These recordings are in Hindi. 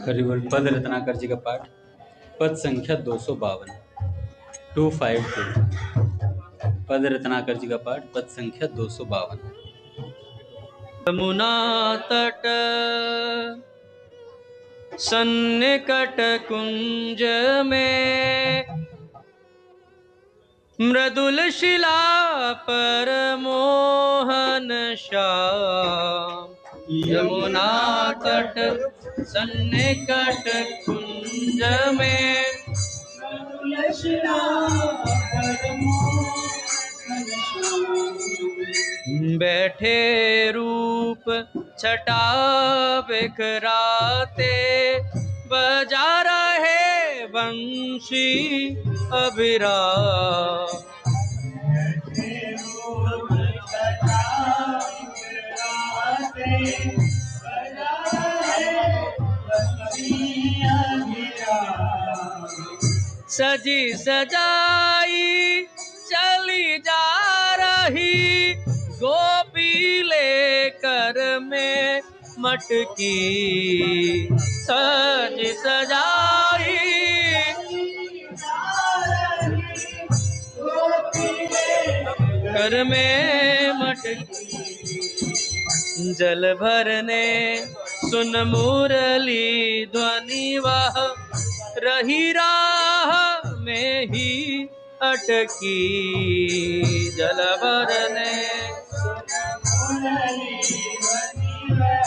हरिबोल। पद रत्नाकर जी का पाठ, पद संख्या 252, 252। पद रत्नाकर जी का पाठ, पद संख्या 252। यमुना तट सन्निकट कुंज में, मृदुल शिला पर मोहन श्याम। यमुना तट सन्निकट कुंज में, मृदुल शिला पर मोहन श्याम। बैठे रूप छटा बिखराते, बजा रहे बंशी अभिराम। सजी सजाई चली जा रही गोपी लेकर में मटकी। सज सजाई कर में मटकी, जल भरने सुन मुरली ध्वनि वह रही राह में ही अटकी। जल भरने सुन मुरली ध्वनि वह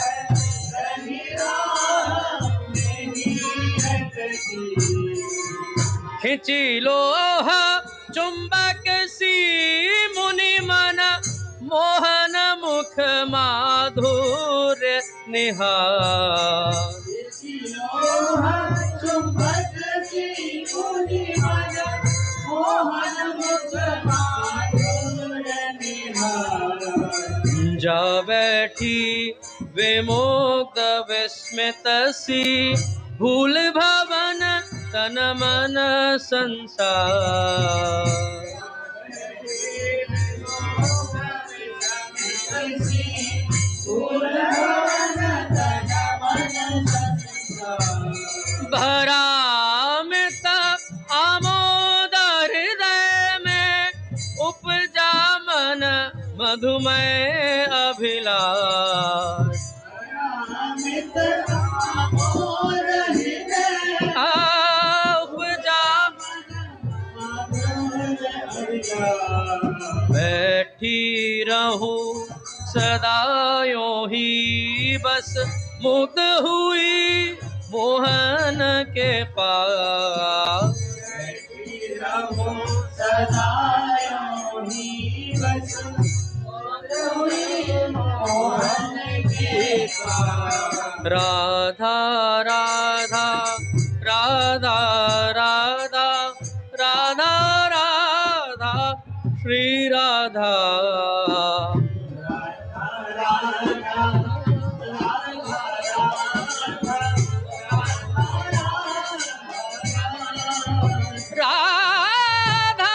रही राह में ही अटकी। खिंची लोहा चुंबक सी मुनि मन, मोहन मुख माधुर्य निहार। लोहा चुंबक सी मुनि मन, मोहन मुख माधुर्य निहार। जा बैठी विमुग्ध विस्मित सी, भूल भवन तन मन संसार। भरा अमित आमोद हृदय में, उपजा मन मधुमय अभिलाष। उपजा बैठी रहूं सदा यूं ही बस, मुग्ध हुई मोहन के पास। बैठी रहूं सदा यूं ही बस, मुग्ध हुई मोहन के पास। राधा राधा राधा राधा राधा राधा श्री राधा। राधा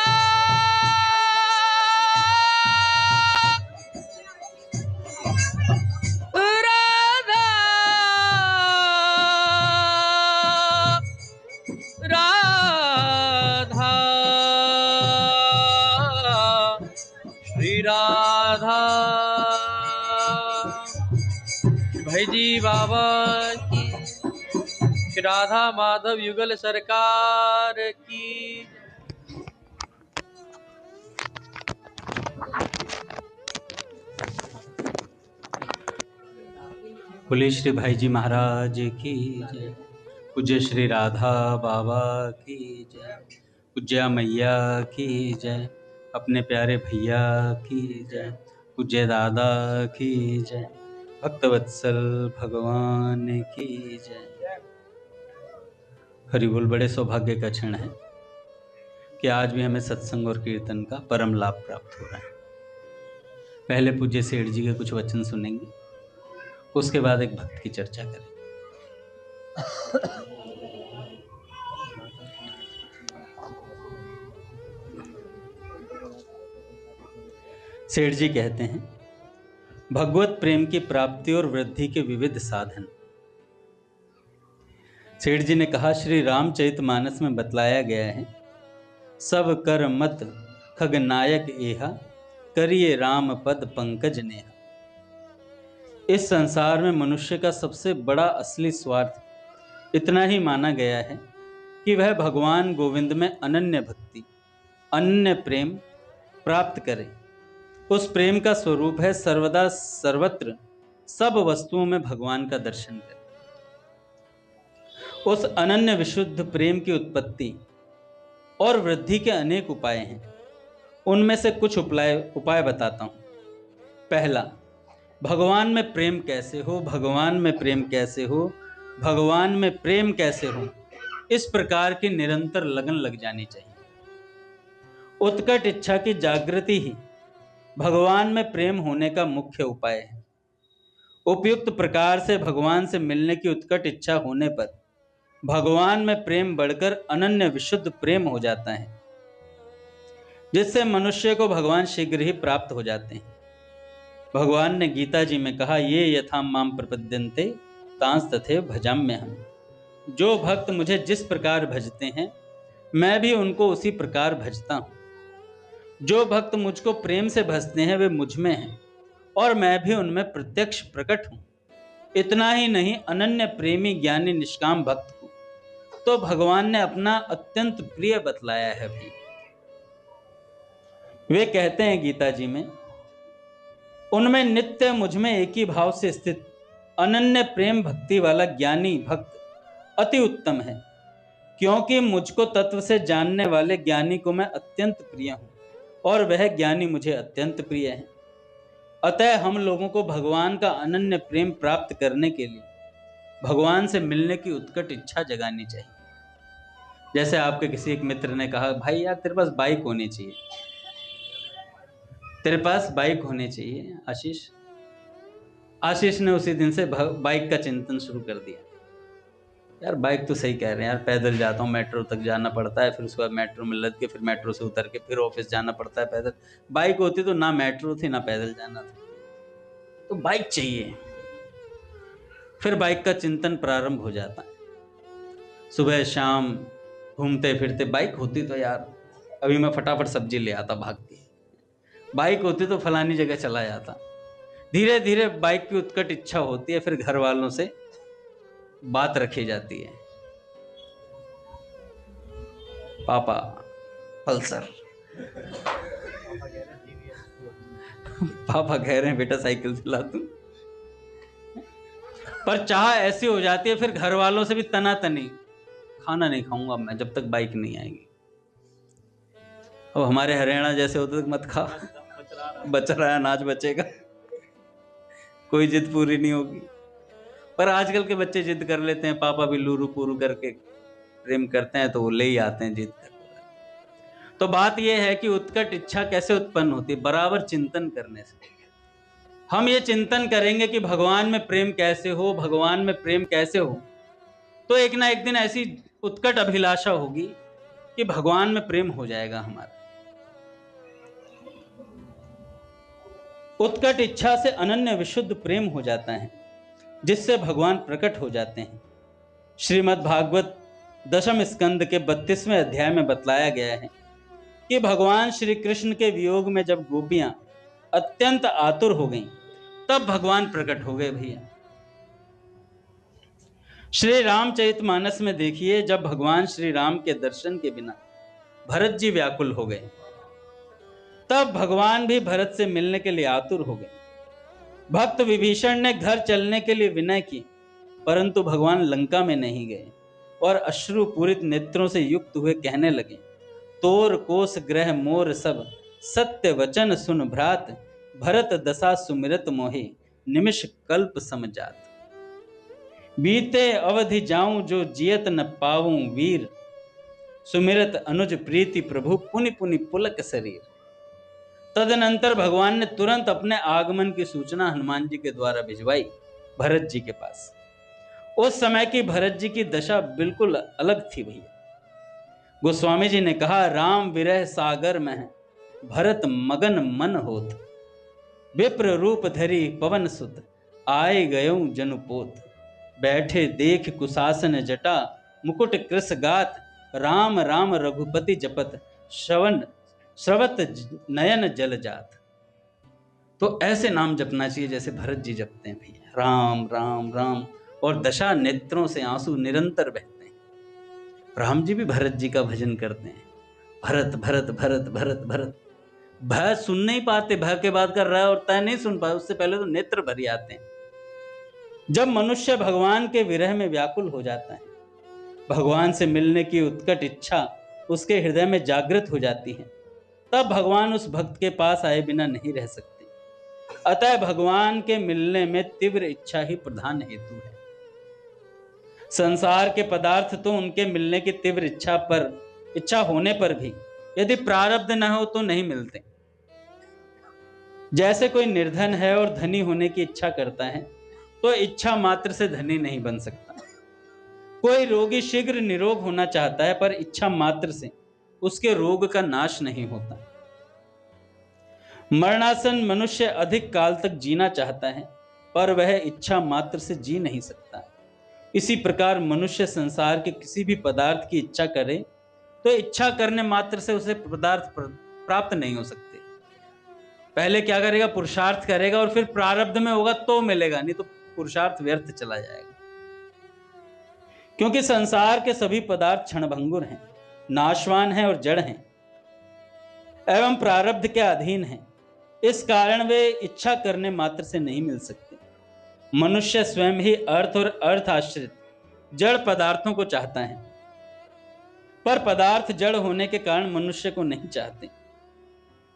भाई जी बाबा की, राधा माधव युगल सरकार की। बोले श्री भाई जी महाराज की जय। पूज्य श्री राधा बाबा की जय। पूज्या मैया की जय। अपने प्यारे भैया की जय। पूज्य दादा की जय। भक्तवत्सल भगवान की जय। हरिबोल। बड़े सौभाग्य का क्षण है कि आज भी हमें सत्संग और कीर्तन का परम लाभ प्राप्त हो रहा है। पहले पूज्य सेठ जी के कुछ वचन सुनेंगे, उसके बाद एक भक्त की चर्चा करेंगे। सेठ जी कहते हैं, भगवत प्रेम की प्राप्ति और वृद्धि के विविध साधन। सेठ जी ने कहा, श्री रामचरितमानस में बतलाया गया है, सब कर मत खगनायक एहा, करिए राम पद पंकज नेहा। इस संसार में मनुष्य का सबसे बड़ा असली स्वार्थ इतना ही माना गया है कि वह भगवान गोविंद में अनन्य भक्ति, अनन्य प्रेम प्राप्त करे। उस प्रेम का स्वरूप है सर्वदा सर्वत्र सब वस्तुओं में भगवान का दर्शन करे। उस अनन्य विशुद्ध प्रेम की उत्पत्ति और वृद्धि के अनेक उपाय हैं। उनमें से कुछ उपाय बताता हूं। पहला, भगवान में प्रेम कैसे हो, भगवान में प्रेम कैसे हो, भगवान में प्रेम कैसे हो, इस प्रकार की निरंतर लगन लग जानी चाहिए। उत्कट इच्छा की जागृति ही भगवान में प्रेम होने का मुख्य उपाय है। उपयुक्त प्रकार से भगवान से मिलने की उत्कट इच्छा होने पर भगवान में प्रेम बढ़कर अनन्य विशुद्ध प्रेम हो जाता है, जिससे मनुष्य को भगवान शीघ्र ही प्राप्त हो जाते हैं। भगवान ने गीता जी में कहा, ये यथा माम प्रपद्यन्ते तांस तथैव भजाम्यहम्। जो भक्त मुझे जिस प्रकार भजते हैं, मैं भी उनको उसी प्रकार भजता हूँ। जो भक्त मुझको प्रेम से भजते हैं, वे मुझ में हैं और मैं भी उनमें प्रत्यक्ष प्रकट हूँ। इतना ही नहीं, अनन्य प्रेमी ज्ञानी निष्काम भक्त को तो भगवान ने अपना अत्यंत प्रिय बतलाया है भी। वे कहते हैं गीता जी में, उनमें नित्य मुझ में एक ही भाव से स्थित अनन्य प्रेम भक्ति वाला ज्ञानी भक्त अति उत्तम है, क्योंकि मुझको तत्व से जानने वाले ज्ञानी को मैं अत्यंत प्रिय हूं और वह ज्ञानी मुझे अत्यंत प्रिय है। अतः हम लोगों को भगवान का अनन्य प्रेम प्राप्त करने के लिए भगवान से मिलने की उत्कट इच्छा जगानी चाहिए। जैसे आपके किसी एक मित्र ने कहा, भाई यार तेरे पास बाइक होनी चाहिए, तेरे पास बाइक होनी चाहिए आशीष ने उसी दिन से बाइक का चिंतन शुरू कर दिया। यार बाइक तो सही कह रहे हैं यार, पैदल जाता हूँ, मेट्रो तक जाना पड़ता है, फिर उसके बाद मेट्रो में लद के फिर मेट्रो से उतर के फिर ऑफिस जाना पड़ता है पैदल। बाइक होती तो ना मेट्रो थी ना पैदल जाना था, तो बाइक चाहिए। फिर बाइक का चिंतन प्रारंभ हो जाता है। सुबह शाम घूमते फिरते, बाइक होती तो यार अभी मैं फटाफट सब्जी ले आता भाग के, बाइक होती तो फलानी जगह चला जाता। धीरे धीरे बाइक की उत्कट इच्छा होती है, फिर घर वालों से बात रखी जाती है, पापा पल्सर, पापा कह रहे हैं बेटा साइकिल दिला दूं। पर चाह ऐसी हो जाती है फिर घर वालों से भी तनातनी, खाना नहीं खाऊंगा मैं जब तक बाइक नहीं आएगी। अब हमारे हरियाणा जैसे होते तक मत खा, बच रहा है अनाज बचेगा, कोई जिद पूरी नहीं होगी। पर आजकल के बच्चे जिद कर लेते हैं, पापा भी लूरू पूरू करके प्रेम करते हैं तो वो ले ही आते हैं जिद कर। तो बात यह है कि उत्कट इच्छा कैसे उत्पन्न होती है, बराबर चिंतन करने से। हम ये चिंतन करेंगे कि भगवान में प्रेम कैसे हो, भगवान में प्रेम कैसे हो, तो एक ना एक दिन ऐसी उत्कट अभिलाषा होगी कि भगवान में प्रेम हो जाएगा हमारा। उत्कट इच्छा से अनन्य विशुद्ध प्रेम हो जाता है, जिससे भगवान प्रकट हो जाते हैं। श्रीमद् भागवत दशम स्कंद के 32वें अध्याय में बतलाया गया है कि भगवान श्री कृष्ण के वियोग में जब गोपियां अत्यंत आतुर हो गईं, तब भगवान प्रकट हो गए। भैया श्री रामचरितमानस में देखिए, जब भगवान श्री राम के दर्शन के बिना भरत जी व्याकुल हो गए, तब भगवान भी भरत से मिलने के लिए आतुर हो गए। भक्त विभीषण ने घर चलने के लिए विनय की, परंतु भगवान लंका में नहीं गए और अश्रु पूरित नेत्रों से युक्त हुए कहने लगे, तोर कोस ग्रह मोर सब, सत्य वचन सुन भ्रात, भरत दशा सुमिरत मोहे, निमिष कल्प समजात। बीते अवधि जाऊं जो जियत न पाऊं वीर, सुमिरत अनुज प्रीति प्रभु पुनि पुनि पुलक शरीर। तदनंतर भगवान ने तुरंत अपने आगमन की सूचना हनुमान जी के द्वारा भिजवाई भरत जी के पास। उस समय की भरत जी की दशा बिल्कुल अलग थी भैया। गोस्वामी जी ने कहा, राम विरह सागर में भरत मगन मन होत। विप्र रूप धरी पवन सुत, आए गयऊं जनुपोत। बैठे देख कुशासन जटा, मुकुट कृस गात, राम राम रघुपति जपत, श्रवण श्रवत नयन जल जात। तो ऐसे नाम जपना चाहिए जैसे भरत जी जपते हैं भैया, राम राम राम, और दशा नेत्रों से आंसू निरंतर बहते हैं। राम जी भी भरत जी का भजन करते हैं, भरत भरत भरत भरत भरत। भय सुन नहीं पाते, भय के बाद कर रहा है और तय नहीं सुन पाए, उससे पहले तो नेत्र भर आते हैं। जब मनुष्य भगवान के विरह में व्याकुल हो जाता है, भगवान से मिलने की उत्कट इच्छा उसके हृदय में जागृत हो जाती है, तब भगवान उस भक्त के पास आए बिना नहीं रह सकते। अतः भगवान के मिलने में तीव्र इच्छा ही प्रधान हेतु है। संसार के पदार्थ तो उनके मिलने की तीव्र इच्छा होने पर भी यदि प्रारब्ध न हो तो नहीं मिलते। जैसे कोई निर्धन है और धनी होने की इच्छा करता है, तो इच्छा मात्र से धनी नहीं बन सकता। कोई रोगी शीघ्र निरोग होना चाहता है, पर इच्छा मात्र से उसके रोग का नाश नहीं होता। मरणासन मनुष्य अधिक काल तक जीना चाहता है, पर वह इच्छा मात्र से जी नहीं सकता। इसी प्रकार मनुष्य संसार के किसी भी पदार्थ की इच्छा करे तो इच्छा करने मात्र से उसे पदार्थ प्राप्त नहीं हो सकते। पहले क्या करेगा? पुरुषार्थ करेगा, और फिर प्रारब्ध में होगा तो मिलेगा, नहीं तो पुरुषार्थ व्यर्थ चला जाएगा। क्योंकि संसार के सभी पदार्थ क्षणभंगुर हैं, नाशवान हैं और जड़ हैं, एवं प्रारब्ध के अधीन हैं। इस कारण वे इच्छा करने मात्र से नहीं मिल सकते। मनुष्य स्वयं ही अर्थ और अर्थ आश्रित जड़ पदार्थों को चाहता है, पर पदार्थ जड़ होने के कारण मनुष्य को नहीं चाहते।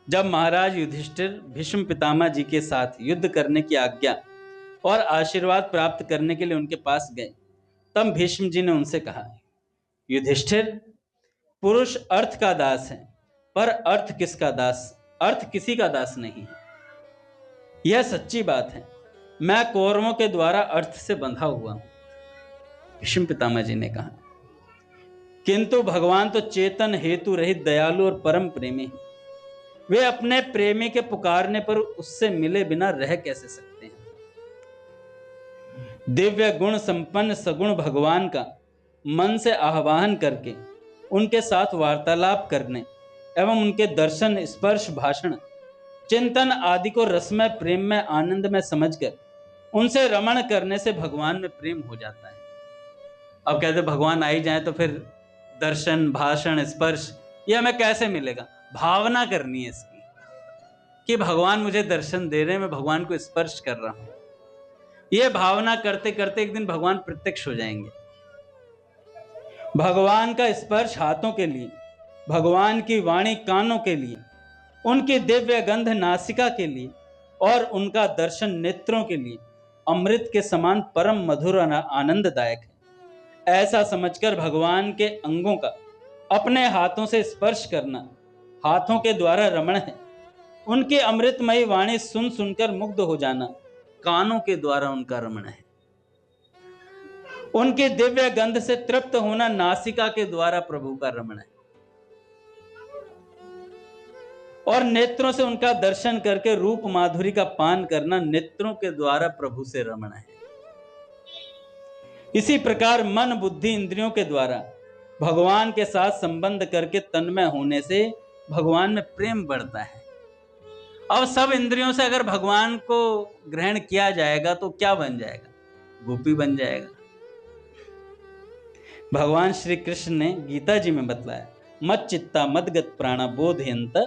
जब महाराज युधिष्ठिर भीष्म पितामह जी के साथ युद्ध करने की आज्ञा और आशीर्वाद प्राप्त करने के लिए उनके पास गए, तब भीष्म जी ने उनसे कहा, युधिष्ठिर, पुरुष अर्थ का दास है, पर अर्थ किसका दास? अर्थ किसी का दास नहीं है। यह सच्ची बात है। मैं कौरवों के द्वारा अर्थ से बंधा हुआ हूं। भीष्म पितामह जी ने कहा, किंतु भगवान तो चेतन हेतु रहित दयालु और परम प्रेमी हैं। वे अपने प्रेमी के पुकारने पर उससे मिले बिना रह कैसे सकते हैं? दिव्य गुण संपन्न सगुण भगवान का मन से आह्वान करके उनके साथ वार्तालाप करने एवं उनके दर्शन, स्पर्श, भाषण, चिंतन आदि को रसमय, प्रेम में, आनंद में समझकर उनसे रमण करने से भगवान में प्रेम हो जाता है। अब कहते भगवान आ ही जाए तो फिर दर्शन, भाषण, स्पर्श ये हमें कैसे मिलेगा? भावना करनी है इसकी कि भगवान मुझे दर्शन दे रहे हैं, मैं भगवान को स्पर्श कर रहा हूं। ये भावना करते करते एक दिन भगवान प्रत्यक्ष हो जाएंगे। भगवान का स्पर्श हाथों के लिए, भगवान की वाणी कानों के लिए, उनकी दिव्य गंध नासिका के लिए और उनका दर्शन नेत्रों के लिए अमृत के समान परम मधुर आनंददायक है। ऐसा समझकर भगवान के अंगों का अपने हाथों से स्पर्श करना हाथों के द्वारा रमण है। उनकी अमृतमयी वाणी सुन सुनकर मुग्ध हो जाना कानों के द्वारा उनका रमण है। उनकी दिव्य गंध से तृप्त होना नासिका के द्वारा प्रभु का रमण है, और नेत्रों से उनका दर्शन करके रूप माधुरी का पान करना नेत्रों के द्वारा प्रभु से रमण है। इसी प्रकार मन, बुद्धि, इंद्रियों के द्वारा भगवान के साथ संबंध करके तन्मय होने से भगवान में प्रेम बढ़ता है। अब सब इंद्रियों से अगर भगवान को ग्रहण किया जाएगा तो क्या बन जाएगा? गोपी बन जाएगा। भगवान श्री कृष्ण ने गीता जी में बतलाया, मत चित्ता मदगत प्राणा बोधयंत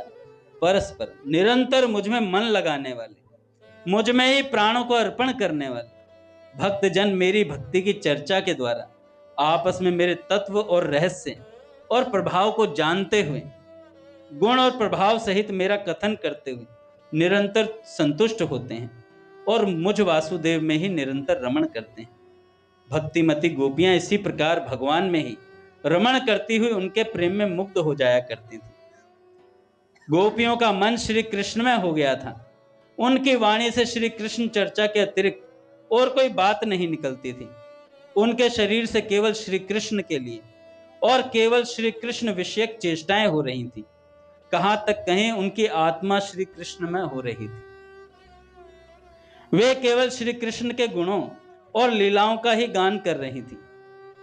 परस्पर। निरंतर मुझ में मन लगाने वाले, मुझ में ही प्राणों को अर्पण करने वाले भक्तजन मेरी भक्ति की चर्चा के द्वारा आपस में मेरे तत्व और रहस्य और प्रभाव को जानते हुए, गुण और प्रभाव सहित मेरा कथन करते हुए निरंतर संतुष्ट होते हैं और मुझ वासुदेव में ही निरंतर रमण करते हैं। भक्तिमती गोपियां इसी प्रकार भगवान में ही रमण करती हुई उनके प्रेम में मुग्ध हो जाया करती थी। गोपियों का मन श्री कृष्ण में हो गया था। उनकी वाणी से श्री कृष्ण चर्चा के अतिरिक्त और कोई बात नहीं निकलती थी। उनके शरीर से केवल श्री कृष्ण के लिए और केवल श्री कृष्ण विषयक चेष्टाएं हो रही थी। कहां तक कहें, उनकी आत्मा श्री कृष्ण में हो रही थी। वे केवल श्री कृष्ण के गुणों और लीलाओं का ही गान कर रही थी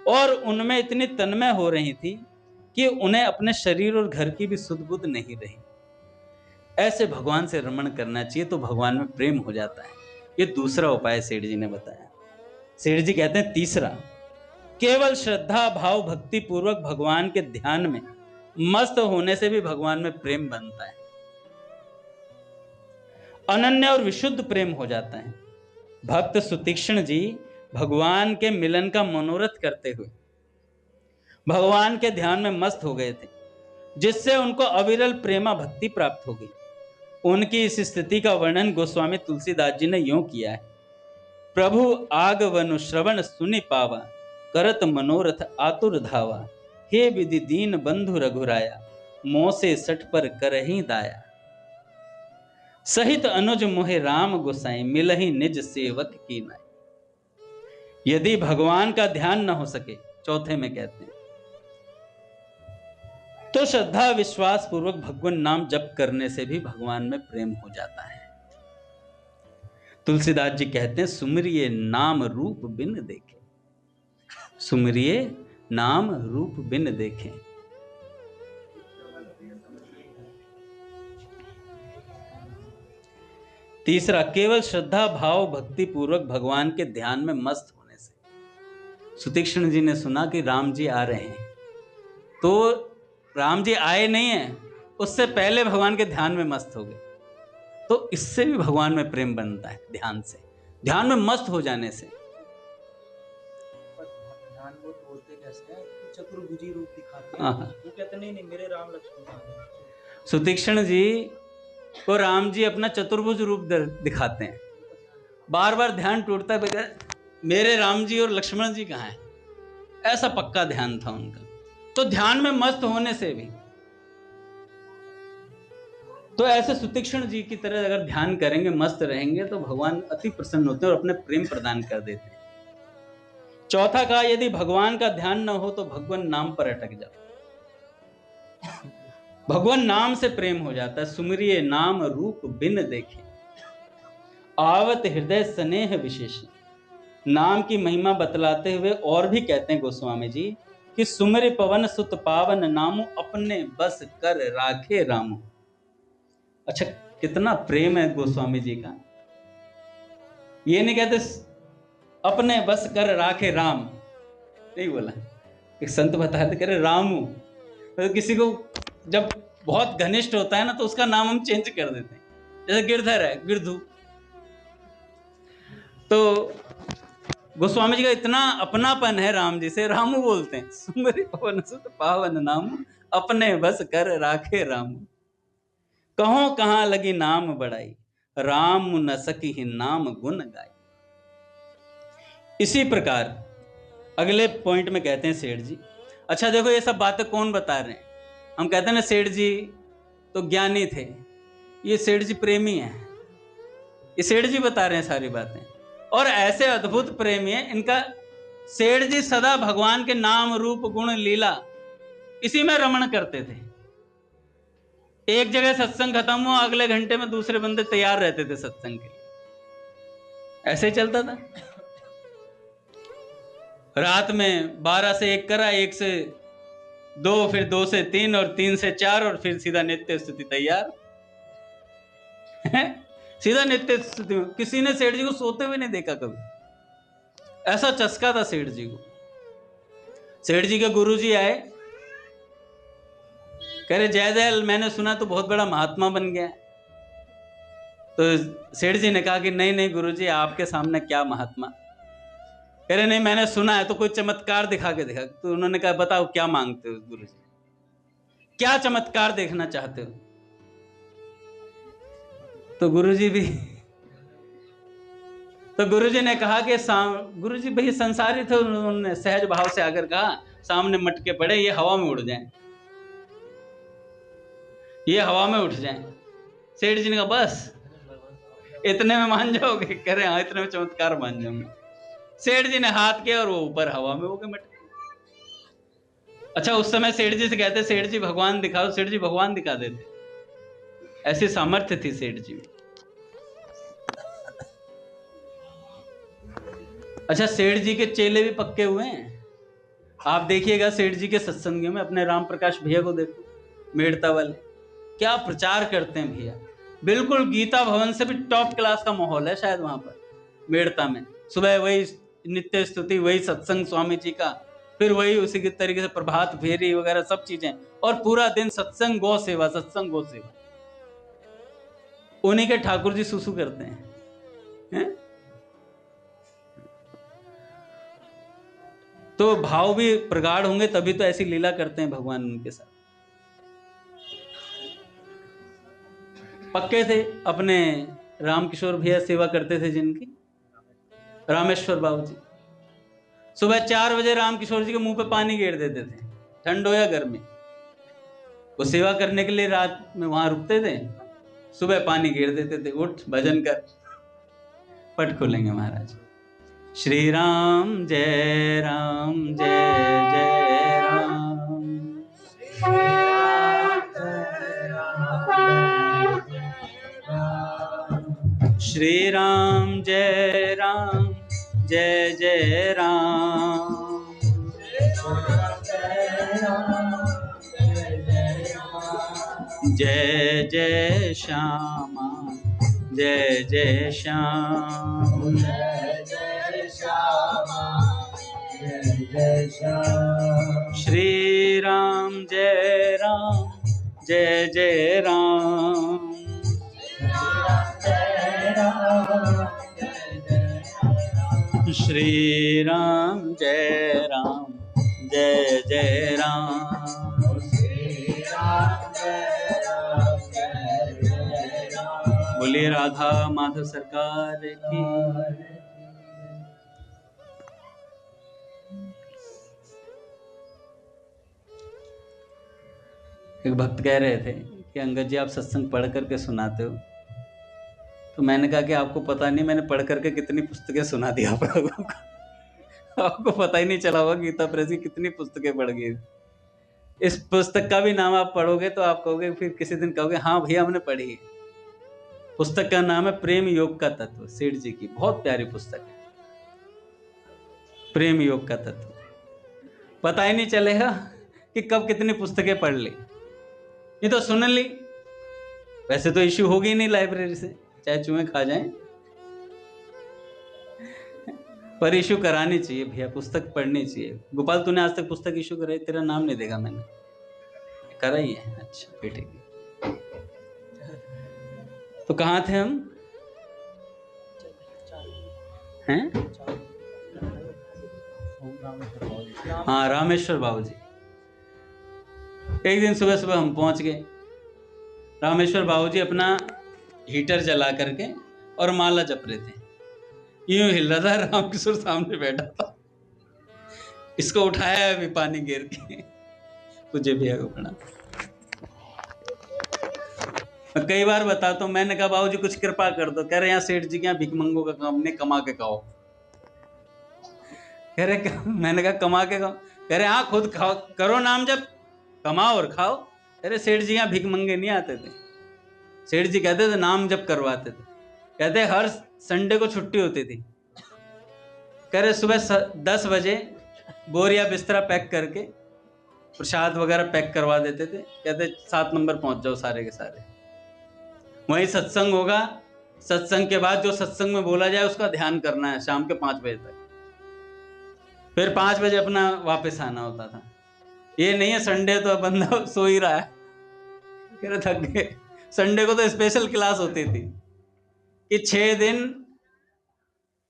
और उनमें इतनी तन्मय हो रही थी कि उन्हें अपने शरीर और घर की भी सुध बुध नहीं रही। ऐसे भगवान से रमण करना चाहिए तो भगवान में प्रेम हो जाता है। ये दूसरा उपाय सेठ जी ने बताया। सेठ जी कहते हैं तीसरा, केवल श्रद्धा भाव भक्ति पूर्वक भगवान के ध्यान में मस्त होने से भी भगवान में प्रेम बनता है, अनन्य और विशुद्ध प्रेम हो जाता है। भक्त सुतीक्ष्ण जी भगवान के मिलन का मनोरथ करते हुए भगवान के ध्यान में मस्त हो गए थे, जिससे उनको अविरल प्रेमा भक्ति प्राप्त हो गई। उनकी इस स्थिति का वर्णन गोस्वामी तुलसीदास जी ने यूं किया है। प्रभु आगवनु श्रवण सुनि पावा, करत मनोरथ आतुर धावा, हे विधि दीन बंधु रघुराया, मोसे सठ पर करही दाया। सहित अनुज मोहे राम गोसाई, मिलहि निज सेवक की नाई। यदि भगवान का ध्यान न हो सके, चौथे में कहते हैं, तो श्रद्धा विश्वास पूर्वक भगवान नाम जप करने से भी भगवान में प्रेम हो जाता है। तुलसीदास जी कहते हैं, सुमरिये नाम रूप बिन देखे, सुमरिये नाम रूप बिन देखे। तीसरा, केवल श्रद्धा भाव भक्ति पूर्वक भगवान के ध्यान में मस्त होने से। सुतीक्ष्ण जी ने सुना कि राम जी आ रहे हैं, तो राम जी आए नहीं हैं, उससे पहले भगवान के ध्यान में मस्त हो गए, तो इससे भी भगवान में प्रेम बनता है। ध्यान से, ध्यान में मस्त हो जाने से। ध्यान वो बोलते कैसे हैं, चतुर्भुजी रूप दिखाते हैं, वो कहते नहीं मेरे राम लक्ष्मण। सुतीक्ष्ण जी को राम जी अपना चतुर्भुज रूप दिखाते हैं। बार बार ध्यान टूटता है, मेरे राम जी और लक्ष्मण जी कहाँ हैं, ऐसा पक्का ध्यान था उनका। तो ध्यान में मस्त होने से भी, तो ऐसे सुतीक्ष्ण जी की तरह अगर ध्यान करेंगे, मस्त रहेंगे, तो भगवान अति प्रसन्न होते हैं और अपने प्रेम प्रदान कर देते हैं। चौथा कहा, यदि भगवान का ध्यान न हो तो भगवान नाम पर अटक जाओ। भगवान नाम से प्रेम हो जाता है। सुमरिये नाम रूप बिन देखे, आवत हृदय स्नेह विशेष। नाम की महिमा बतलाते हुए और भी कहते हैं गोस्वामी जी कि सुमरि पवन सुत पावन नामु, अपने बस कर राखे रामु। अच्छा, कितना प्रेम है गोस्वामी जी का। ये नहीं कहते अपने बस कर राखे राम, नहीं बोला। एक संत बताते करे रामू, तो किसी को जब बहुत घनिष्ठ होता है ना, तो उसका नाम हम चेंज कर देते हैं। जैसे गिरधर है, गिरधू। तो गोस्वामी जी का इतना अपनापन है राम जी से, रामू बोलते हैं। सुमरि पवन सुत पावन नामु, अपने बस कर राखे रामू। कहो कहां लगी नाम बढ़ाई, राम न सकी ही नाम गुण गाई। इसी प्रकार अगले पॉइंट में कहते हैं सेठ जी, अच्छा देखो ये सब बातें कौन बता रहे हैं। हम कहते हैं ना सेठ जी तो ज्ञानी थे, ये सेठ जी प्रेमी हैं, ये सेठ जी बता रहे हैं सारी बातें। और ऐसे अद्भुत प्रेमी हैं इनका। सेठ जी सदा भगवान के नाम रूप गुण लीला इसी में रमण करते थे। एक जगह सत्संग खत्म हुआ, अगले घंटे में दूसरे बंदे तैयार रहते थे सत्संग के लिए। ऐसे ही चलता था। रात में 12 से 1 करा, 1 से 2, फिर 2 से 3 और 3 से 4 और फिर सीधा नित्य स्तुति तैयार। सीधा नित्य स्तुति। किसी ने सेठ जी को सोते हुए नहीं देखा कभी। ऐसा चस्का था सेठ जी को। सेठ जी के गुरुजी आए, कह रहे जय दयाल, मैंने सुना तो बहुत बड़ा महात्मा बन गया। तो सेठ जी ने कहा कि नहीं नहीं गुरुजी, आपके सामने क्या महात्मा। कह रहे नहीं मैंने सुना है, तो कोई चमत्कार दिखा के दिखा। तो उन्होंने कहा बताओ क्या मांगते हो गुरुजी, क्या चमत्कार देखना चाहते हो। तो गुरुजी भी तो गुरुजी ने कहा कि गुरुजी भाई संसारी थे, उन्होंने सहज भाव से आकर कहा सामने मटके पड़े, ये हवा में उड़ जाएं, ये हवा में उठ जाएं। सेठ जी ने कहा बस इतने में मान जाओगे। कह रहे हाँ इतने में चमत्कार मान जाऊंगा। सेठ जी ने हाथ किया और वो ऊपर हवा में हो गए मटके। अच्छा, उस समय सेठ जी से कहते सेठ जी भगवान दिखाओ, सेठ जी भगवान दिखा देते। ऐसी सामर्थ्य थी सेठ जी। अच्छा, सेठ जी के चेले भी पक्के हुए हैं। आप देखिएगा सेठ जी के सत्संग में, अपने राम प्रकाश भैया को देखो, मेड़ता वाले, क्या प्रचार करते हैं भैया। बिल्कुल गीता भवन से भी टॉप क्लास का माहौल है शायद वहां पर मेड़ता में। सुबह वही नित्य स्तुति, वही सत्संग स्वामी जी का, फिर वही उसी के तरीके से प्रभात फेरी वगैरह सब चीजें, और पूरा दिन सत्संग गौ सेवा, सत्संग गौ सेवा। उन्हीं के ठाकुर जी सुसु करते हैं? तो भाव भी प्रगाढ़ होंगे तभी तो ऐसी लीला करते हैं भगवान उनके साथ। पक्के थे अपने रामकिशोर भैया, सेवा करते थे जिनकी, रामेश्वर बाबू जी। सुबह 4 बजे रामकिशोर जी के मुंह पे पानी गेर देते थे, ठंड हो या गर्मी। वो सेवा करने के लिए रात में वहां रुकते थे, सुबह पानी गेर देते थे, उठ भजन कर। पट खोलेंगे महाराज। श्री राम जय राम जय जय राम, श्री राम जय राम जय जय राम, जय जय श्यामा जय जय श्याम, श्री राम जय जय राम, श्री राम जय जय राम। बोलिए राधा माधव सरकार की। एक भक्त कह रहे थे कि अंगद जी आप सत्संग पढ़ करके सुनाते हो। तो मैंने कहा कि आपको पता नहीं मैंने पढ़ करके कितनी पुस्तकें सुना दी आप लोगों को। आपको पता ही नहीं चला होगा गीता प्रेस की कितनी पुस्तकें पढ़ गई। इस पुस्तक का भी नाम आप पढ़ोगे तो आप कहोगे, फिर किसी दिन कहोगे हाँ भैया हमने पढ़ी है। पुस्तक का नाम है प्रेम योग का तत्व, सेठ जी की बहुत प्यारी पुस्तक है, प्रेम योग का तत्व। पता ही नहीं चलेगा कि कब कितनी पुस्तकें पढ़ ली। ये तो सुन ली, वैसे तो इश्यू होगी नहीं लाइब्रेरी से, चाहे चूहे खा जाएं, पर इश्यू करानी चाहिए भैया, पुस्तक पढ़नी चाहिए। गोपाल तूने आज तक पुस्तक इश्यू कराई? तेरा नाम नहीं देखा मैंने, कराई है? अच्छा फिर ठीक है। तो कहाँ थे हम? हैं? हाँ, रामेश्वर बाबू जी। एक दिन सुबह सुबह हम पहुंच गए। रामेश्वर बाबू जी अपना हीटर जला करके और माला जप रहे थे। यूं हिल रहा था, रामकिशोर सामने बैठा था, इसको उठाया अभी पानी गिर के। तुझे भैया को पड़ा। कई बार बताता हूँ, मैंने कहा बाबू जी कुछ कृपा कर दो। कह रहे यहाँ सेठ जी के यहाँ भिखमंगों का काम नहीं, कमा के खाओ। कह रहे मैंने कहा कमा के खाओ? कह रहे हाँ खुद खाओ, करो नाम जब, कमाओ और खाओ। कह रहे सेठ जी यहाँ भिख मंगे नहीं आते थे, सेठ जी कहते थे नाम जब करवाते थे। कहते हर संडे को छुट्टी होती थी। कह रहे सुबह 10 बजे बोरिया बिस्तरा पैक करके प्रसाद वगैरह पैक करवा देते थे। कहते 7 नंबर पहुंच जाओ सारे के सारे, वहीं सत्संग होगा। सत्संग के बाद जो सत्संग में बोला जाए उसका ध्यान करना है शाम के 5 बजे तक। फिर 5 बजे अपना वापस आना होता था। ये नहीं है संडे तो बंदा सो ही रहा है, कह रहे थक गए। संडे को तो स्पेशल क्लास होती थी कि 6 दिन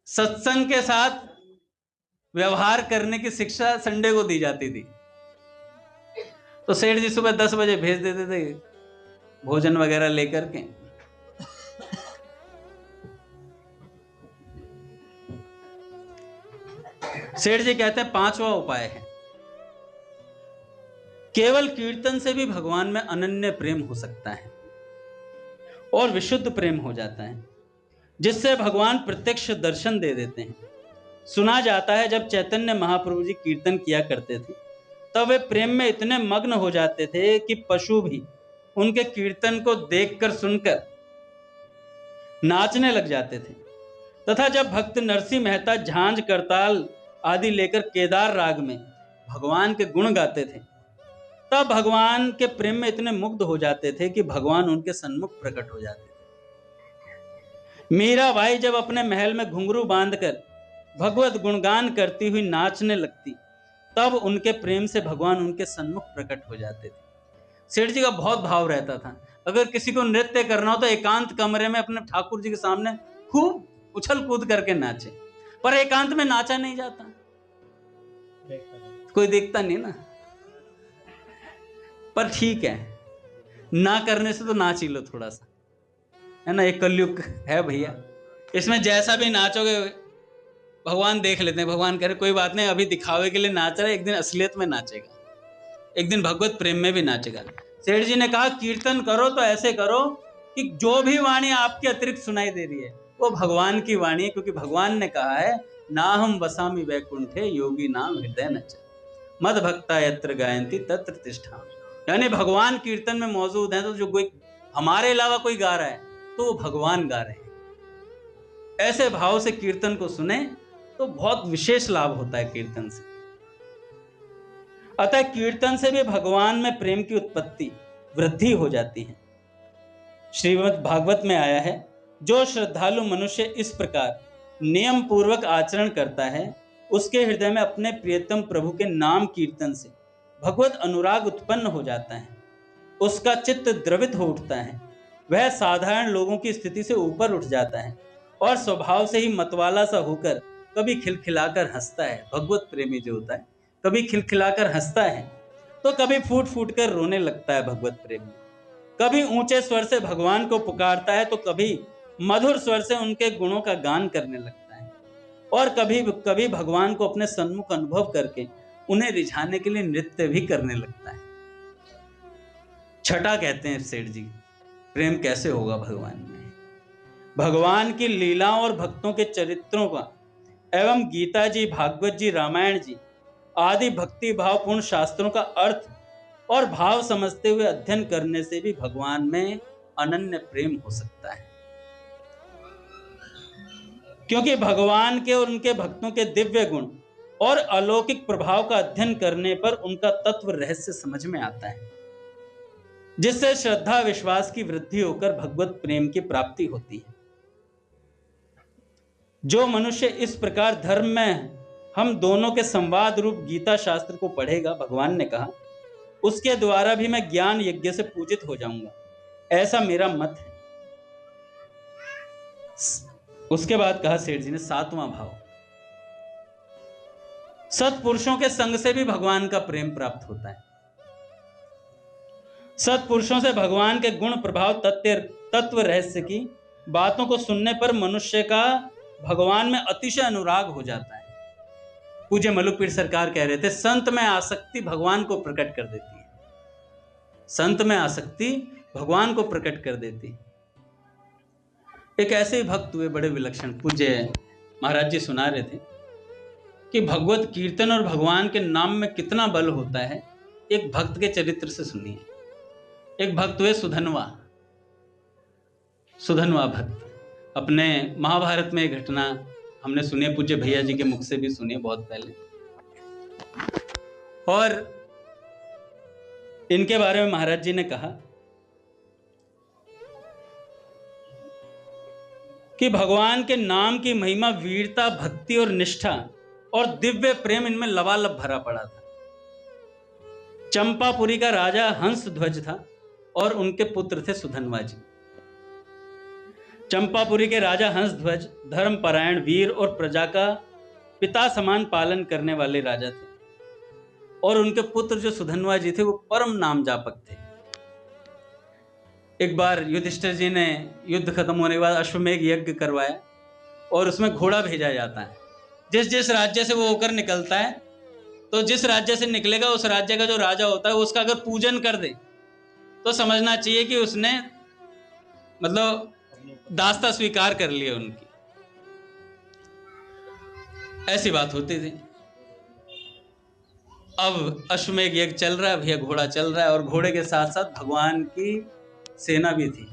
सत्संग के साथ व्यवहार करने की शिक्षा संडे को दी जाती थी। तो सेठ जी सुबह 10 बजे भेज देते थे भोजन वगैरह लेकर के। सेठ जी कहते हैं 5वां उपाय है, केवल कीर्तन से भी भगवान में अनन्य प्रेम हो सकता है और विशुद्ध प्रेम हो जाता है, जिससे भगवान प्रत्यक्ष दर्शन दे देते हैं। सुना जाता है जब चैतन्य महाप्रभु जी कीर्तन किया करते थे तब वे प्रेम में इतने मग्न हो जाते थे कि पशु भी उनके कीर्तन को देखकर सुनकर नाचने लग जाते थे। तथा जब भक्त नरसिंह मेहता झांझ करताल आदि लेकर केदार राग में भगवान के गुण गाते थे, तब भगवान के प्रेम में इतने मुग्ध हो जाते थे कि भगवान उनके सन्मुख प्रकट हो जाते थे। मीराबाई जब अपने महल में घुंघरू बांधकर भगवत गुणगान करती हुई नाचने लगती, तब उनके प्रेम से भगवान उनके सन्मुख प्रकट हो जाते थे। सेठ जी का बहुत भाव रहता था, अगर किसी को नृत्य करना हो तो एकांत कमरे में अपने ठाकुर जी के सामने खूब उछल कूद करके नाचे, पर एकांत में नाचा नहीं जाता, कोई देखता नहीं ना। पर ठीक है, ना करने से तो नाच ही लो थोड़ा सा, है ना। एक कलयुग है भैया, इसमें जैसा भी नाचोगे भगवान देख लेते हैं। भगवान कह रहे कोई बात नहीं, अभी दिखावे के लिए नाच रहा है, एक दिन असलियत में नाचेगा, एक दिन भगवत प्रेम में भी नाचेगा। सेठ जी ने कहा कीर्तन करो तो ऐसे करो कि जो भी वाणी आपके अतिरिक्त सुनाई दे रही है वो भगवान की वाणी है, क्योंकि भगवान ने कहा है ना हम वसामि वैकुंठे योगी नाम हृदय नच मद भक्ता यत्र गायंती तत्र तिष्ठा। यानी भगवान कीर्तन में मौजूद है, तो जो कोई हमारे अलावा कोई गा रहा है तो वो भगवान गा रहे हैं। ऐसे भाव से कीर्तन को सुने तो बहुत विशेष लाभ होता है कीर्तन से। अतः कीर्तन से भी भगवान में प्रेम की उत्पत्ति वृद्धि हो जाती है। श्रीमद् भागवत में आया है, जो श्रद्धालु मनुष्य इस प्रकार नियम पूर्वक आचरण करता है उसके हृदय में अपने प्रियतम प्रभु के नाम कीर्तन से भगवत अनुराग उत्पन्न हो जाता है, उसका चित्त द्रवित हो उठता है, वह साधारण लोगों की स्थिति से ऊपर उठ जाता है और स्वभाव से ही मतवाला सा होकर कभी खिलखिलाकर हंसता है। भगवत प्रेमी जो होता है कभी खिलखिलाकर हंसता है तो कभी फूट फूट कर रोने लगता है। भगवत प्रेमी कभी ऊंचे स्वर से भगवान को पुकारता है तो कभी मधुर स्वर से उनके गुणों का गान करने लगता है और कभी कभी भगवान को अपने सन्मुख अनुभव करके उन्हें रिझाने के लिए नृत्य भी करने लगता है। छठा कहते हैं सेठ जी, प्रेम कैसे होगा भगवान में? भगवान की लीलाओं और भक्तों के चरित्रों का एवं गीता जी, भागवत जी, रामायण जी आदि भक्ति भावपूर्ण शास्त्रों का अर्थ और भाव समझते हुए अध्ययन करने से भी भगवान में अनन्य प्रेम हो सकता है, क्योंकि भगवान के और उनके भक्तों के दिव्य गुण और अलौकिक प्रभाव का अध्ययन करने पर उनका तत्व रहस्य समझ में आता है, जिससे श्रद्धा विश्वास की वृद्धि होकर भगवत प्रेम की प्राप्ति होती है। जो मनुष्य इस प्रकार धर्म में हम दोनों के संवाद रूप गीता शास्त्र को पढ़ेगा, भगवान ने कहा, उसके द्वारा भी मैं ज्ञान यज्ञ से पूजित हो जाऊंगा, ऐसा मेरा मत है। उसके बाद कहा सेठ जी ने, सातवां भाव, सत्पुरुषों के संग से भी भगवान का प्रेम प्राप्त होता है। सत्पुरुषों से भगवान के गुण प्रभाव तत्व रहस्य की बातों को सुनने पर मनुष्य का भगवान में अतिशय अनुराग हो जाता है। पूज्य मलुकपीर सरकार कह रहे थे, संत में आसक्ति भगवान को प्रकट कर देती है, संत में आसक्ति भगवान को प्रकट कर देती है। एक ऐसे ही भक्त हुए बड़े विलक्षण, पूज्य महाराज जी सुना रहे थे कि भगवत कीर्तन और भगवान के नाम में कितना बल होता है। एक भक्त के चरित्र से सुनिए। एक भक्त हुए सुधनवा भक्त। अपने महाभारत में एक घटना हमने सुनी, पूज्य भैया जी के मुख से भी सुनी बहुत पहले, और इनके बारे में महाराज जी ने कहा कि भगवान के नाम की महिमा, वीरता, भक्ति और निष्ठा और दिव्य प्रेम इनमें लबालब भरा पड़ा था। चंपापुरी का राजा हंस ध्वज था और उनके पुत्र थे सुधनवा जी। चंपापुरी के राजा हंसध्वज धर्मपरायण, वीर और प्रजा का पिता समान पालन करने वाले राजा थे, और उनके पुत्र जो सुधनवा जी थे वो परम नाम जापक थे। एक बार युधिष्ठिर जी ने युद्ध खत्म होने के बाद अश्वमेघ यज्ञ करवाया और उसमें घोड़ा भेजा जाता है। जिस जिस राज्य से वो होकर निकलता है, तो जिस राज्य से निकलेगा उस राज्य का जो राजा होता है उसका अगर पूजन कर दे तो समझना चाहिए कि उसने मतलब दास्ता स्वीकार कर लिया उनकी। ऐसी बात होती थी। अब अश्वमेघ यज्ञ चल रहा है, भैया घोड़ा चल रहा है, और घोड़े के साथ साथ भगवान की सेना भी थी,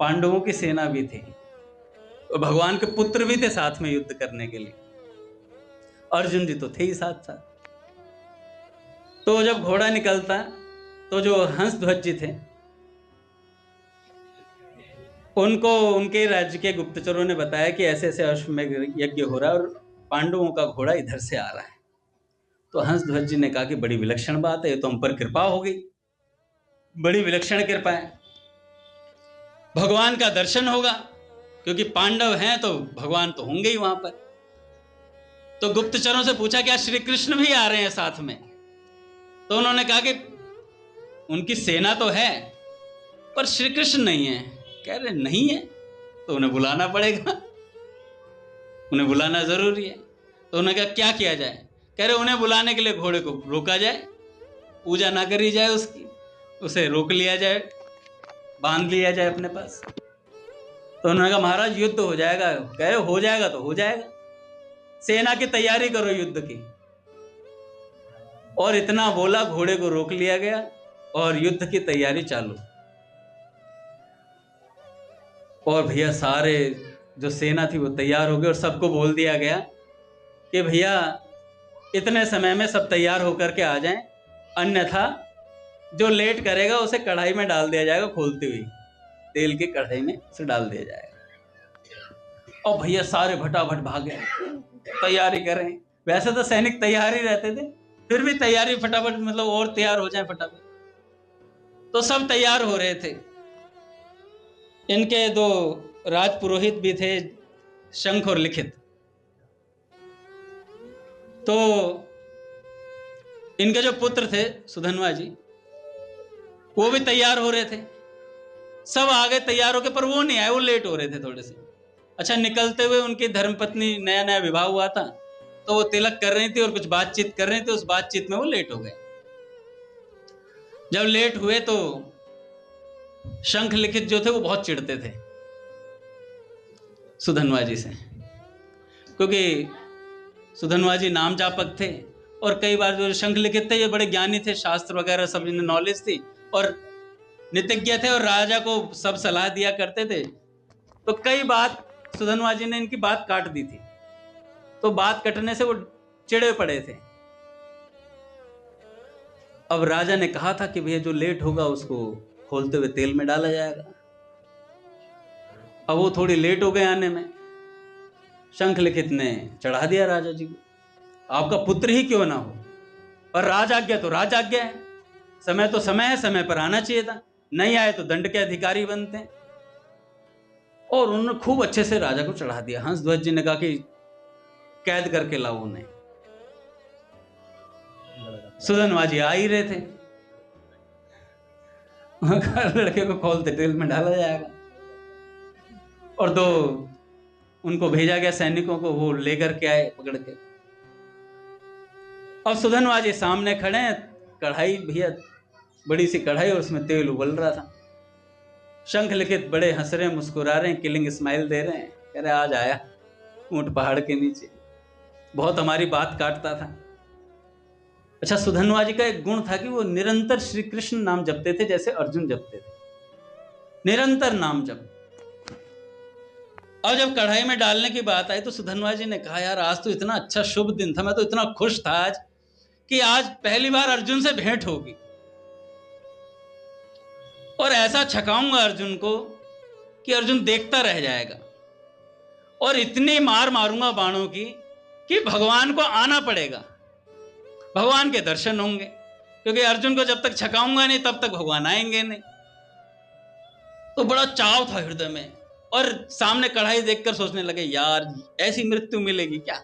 पांडवों की सेना भी थी। और भगवान के पुत्र भी थे साथ में युद्ध करने के लिए, अर्जुन जी तो थे ही साथ साथ। तो जब घोड़ा निकलता तो जो हंस ध्वज जी थे उनको उनके राज्य के गुप्तचरों ने बताया कि ऐसे ऐसे अश्वमेध यज्ञ हो रहा है और पांडवों का घोड़ा इधर से आ रहा है। तो हंस ध्वज जी ने कहा कि बड़ी विलक्षण बात है, ये तो हम पर कृपा हो गई, बड़ी विलक्षण कृपा है, भगवान का दर्शन होगा, क्योंकि पांडव हैं तो भगवान तो होंगे ही वहां पर। तो गुप्तचरों से पूछा क्या श्री कृष्ण भी आ रहे हैं साथ में? तो उन्होंने कहा कि उनकी सेना तो है पर श्री कृष्ण नहीं है। कह रहे नहीं है तो उन्हें बुलाना पड़ेगा, उन्हें बुलाना जरूरी है। तो उन्होंने कहा क्या किया जाए? कह रहे उन्हें बुलाने के लिए घोड़े को रोका जाए, पूजा ना करी जाए उसकी, उसे रोक लिया जाए, बांध लिया जाए अपने पास। तो उन्होंने कहा महाराज युद्ध हो जाएगा। कहे हो जाएगा तो हो जाएगा, सेना की तैयारी करो युद्ध की। और इतना बोला, घोड़े को रोक लिया गया और युद्ध की तैयारी चालू। और भैया सारे जो सेना थी वो तैयार हो गई और सबको बोल दिया गया कि भैया इतने समय में सब तैयार होकर के आ जाएं, अन्यथा जो लेट करेगा उसे कढ़ाई में डाल दिया जाएगा, खोलती हुई तेल की कढ़ाई में उसे डाल दिया जाएगा। और भैया सारे फटाफट भागे, तैयारी करें। वैसे तो सैनिक तैयार ही रहते थे, फिर भी तैयारी फटाफट, मतलब और तैयार हो जाए फटाफट। तो सब तैयार हो रहे थे। इनके दो राजपुरोहित भी थे, शंख और लिखित। तो इनके जो पुत्र े सुधन्वा जी, वो भी तैयार हो रहे थे। सब आ गए तैयार होके, पर वो नहीं आए, वो लेट हो रहे थे थोड़े से। अच्छा, निकलते हुए उनकी धर्मपत्नी, नया नया विवाह हुआ था, तो वो तिलक कर रही थी और कुछ बातचीत कर रही थी। उस बातचीत में वो लेट हो गए। जब लेट हुए तो शंख लिखित जो थे वो बहुत चिढ़ते थे सुधन्वा जी से, क्योंकि सुधन्वा जी नाम जापक थे और कई बार जो शंख लिखित थे ये बड़े ज्ञानी थे, शास्त्र वगैरह सब इन्हें नॉलेज थी और नीतिज्ञ थे और राजा को सब सलाह दिया करते थे। तो कई बात सुधन्वा जी ने इनकी बात काट दी थी, तो बात कटने से वो चिढ़े पड़े थे। अब राजा ने कहा था कि भैया जो लेट होगा उसको खोलते हुए तेल में डाला जाएगा। अब वो थोड़ी लेट हो गए आने में। शंख लिखित ने चढ़ा दिया राजा जी को, आपका पुत्र ही क्यों ना हो, पर राज आज्ञा तो राज आज्ञा है, समय तो समय है, समय पर आना चाहिए था, नहीं आए तो दंड के अधिकारी बनते हैं। और उन्होंने खूब अच्छे से राजा को चढ़ा दिया। हंस ध्वज जी ने कहा कि कैद करके लाओ उन्हें। सुधन्वा जी आ ही रहे थे, लड़के को खोलते तेल में डाला जाएगा। और दो उनको भेजा गया सैनिकों को, वो लेकर के आए पकड़ के। और सुधन्वा जी सामने खड़े हैं, कढ़ाई भैया बड़ी सी कढ़ाई और उसमें तेल उबल रहा था। शंख लिखित बड़े हंस रहे हैं, मुस्कुरा रहे हैं, किलिंग स्माइल दे रहे हैं, कह रहे आज आया ऊंट पहाड़ के नीचे, बहुत हमारी बात काटता था। अच्छा, सुधन्वा जी का एक गुण था कि वो निरंतर श्री कृष्ण नाम जपते थे, जैसे अर्जुन जपते थे, निरंतर नाम जप। और जब कढ़ाई में डालने की बात आई तो सुधन्वा जी ने कहा यार आज तो इतना अच्छा शुभ दिन था, मैं तो इतना खुश था आज कि आज पहली बार अर्जुन से भेंट होगी और ऐसा छकाऊंगा अर्जुन को कि अर्जुन देखता रह जाएगा, और इतनी मार मारूंगा बाणों की कि भगवान को आना पड़ेगा, भगवान के दर्शन होंगे, क्योंकि अर्जुन को जब तक छकाऊंगा नहीं तब तक भगवान आएंगे नहीं। तो बड़ा चाव था हृदय में, और सामने कढ़ाई देखकर सोचने लगे यार ऐसी मृत्यु मिलेगी क्या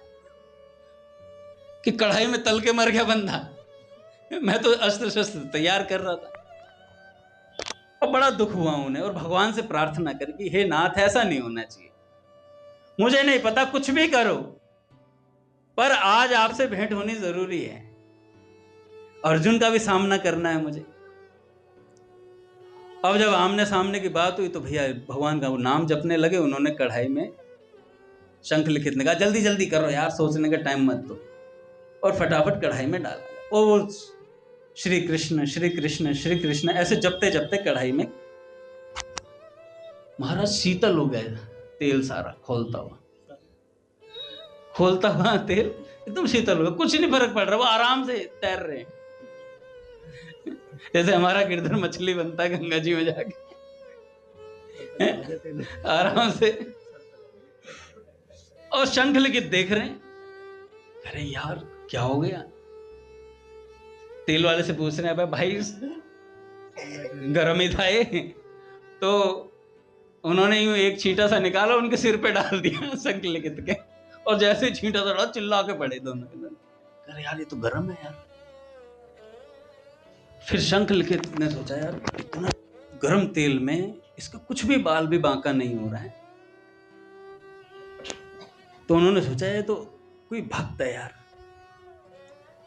कि कढ़ाई में तल के मर गया बंदा, मैं तो अस्त्र शस्त्र तैयार कर रहा था। और बड़ा दुख हुआ उन्हें, और भगवान से प्रार्थना कर कि हे नाथ ऐसा नहीं होना चाहिए, मुझे नहीं पता कुछ भी करो पर आज आपसे भेंट होनी जरूरी है, अर्जुन का भी सामना करना है मुझे। अब जब आमने सामने की बात हुई तो भैया भगवान का वो नाम जपने लगे। उन्होंने कढ़ाई में शंख लिखित ने कहा जल्दी जल्दी करो यार, सोचने का टाइम मत दो, और फटाफट कढ़ाई में डाला। और वो श्री कृष्ण श्री कृष्ण श्री कृष्ण ऐसे जपते जपते कढ़ाई में महाराज शीतल हो गए, तेल सारा खोलता हुआ तेल एकदम शीतल हुआ, कुछ नहीं फर्क पड़ रहा, वो आराम से तैर रहे हैं। जैसे हमारा गिरधर मछली बनता है गंगा जी में जाके आराम से। और शंख लिखित देख रहे हैं, अरे यार क्या हो गया। तेल वाले से पूछ रहे हैं, भाई गरम ही था ये। तो उन्होंने यूं एक छींटा सा निकाला, उनके सिर पे डाल दिया शंख लिखित के, और जैसे छींटा सा चिल्ला के पड़े दोनों के दोनों। अरे यार ये तो गरम है यार। फिर शंख लिखित ने सोचा, यार इतना गरम तेल में इसका कुछ भी बाल भी बांका नहीं हो रहा है। तो उन्होंने सोचा ये तो कोई भक्त है यार,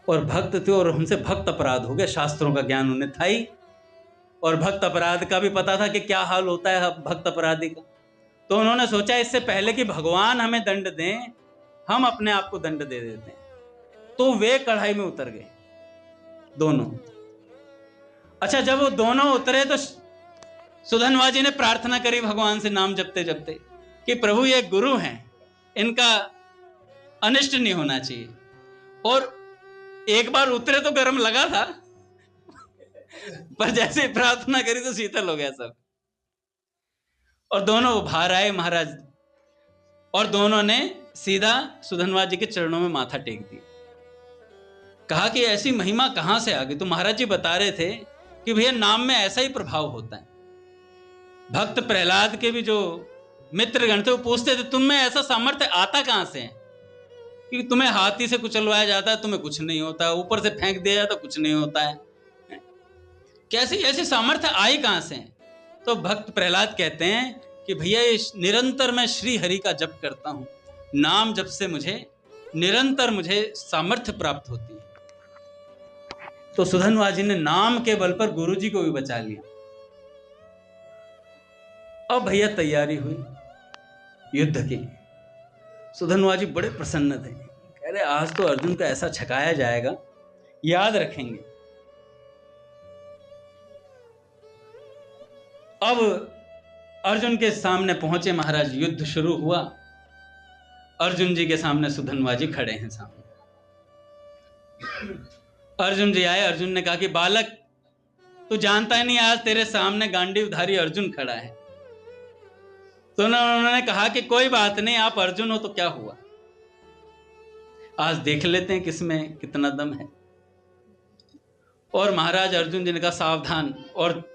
और भक्त थे और हमसे भक्त अपराध हो गया। शास्त्रों का ज्ञान उन्हें था ही, और भक्त अपराध का भी पता था कि क्या हाल होता है भक्त अपराधी का। तो उन्होंने सोचा इससे पहले कि भगवान हमें दंड दें, हम अपने आप को दंड दे देते हैं। तो वे कढ़ाई में उतर गए दोनों। अच्छा, जब वो दोनों उतरे तो सुधनवा जी ने प्रार्थना करी भगवान से नाम जपते जपते कि प्रभु ये गुरु हैं, इनका अनिष्ट नहीं होना चाहिए। और एक बार उतरे तो गर्म लगा था, पर जैसे प्रार्थना करी तो शीतल हो गया सब। और दोनों बाहर आए महाराज, और दोनों ने सीधा सुधनवा जी के चरणों में माथा टेक दिया। कहा कि ऐसी महिमा कहां से आ गई। तो महाराज जी बता रहे थे कि भैया नाम में ऐसा ही प्रभाव होता है। भक्त प्रहलाद के भी जो मित्रगण थे वो पूछते थे, तुम में ऐसा सामर्थ्य आता कहां से है कि तुम्हें हाथी से कुचलवाया जाता है, तुम्हें कुछ नहीं होता, ऊपर से फेंक दिया जाता कुछ नहीं होता है, कैसी ऐसी सामर्थ्य आई कहां से? तो भक्त प्रहलाद कहते हैं कि भैया ये निरंतर मैं श्री हरि का जप करता हूं, नाम जप से मुझे निरंतर मुझे सामर्थ्य प्राप्त होती है। तो सुधनवा जी ने नाम के बल पर गुरु जी को भी बचा लिया। अब भैया तैयारी हुई युद्ध की। सुधनवा जी बड़े प्रसन्न थे, कह रहे आज तो अर्जुन का ऐसा छकाया जाएगा, याद रखेंगे। अब अर्जुन के सामने पहुंचे महाराज, युद्ध शुरू हुआ। अर्जुन जी के सामने सुधनवा जी खड़े हैं सामने। अर्जुन जी आए, अर्जुन ने कहा कि बालक तू जानता ही नहीं आज तेरे सामने गांडीवधारी अर्जुन खड़ा है। तो उन्होंने कहा कि कोई बात नहीं, आप अर्जुन हो तो क्या हुआ, आज देख लेते हैं किसमें कितना दम है। और महाराज अर्जुन जी ने कहा सावधान, और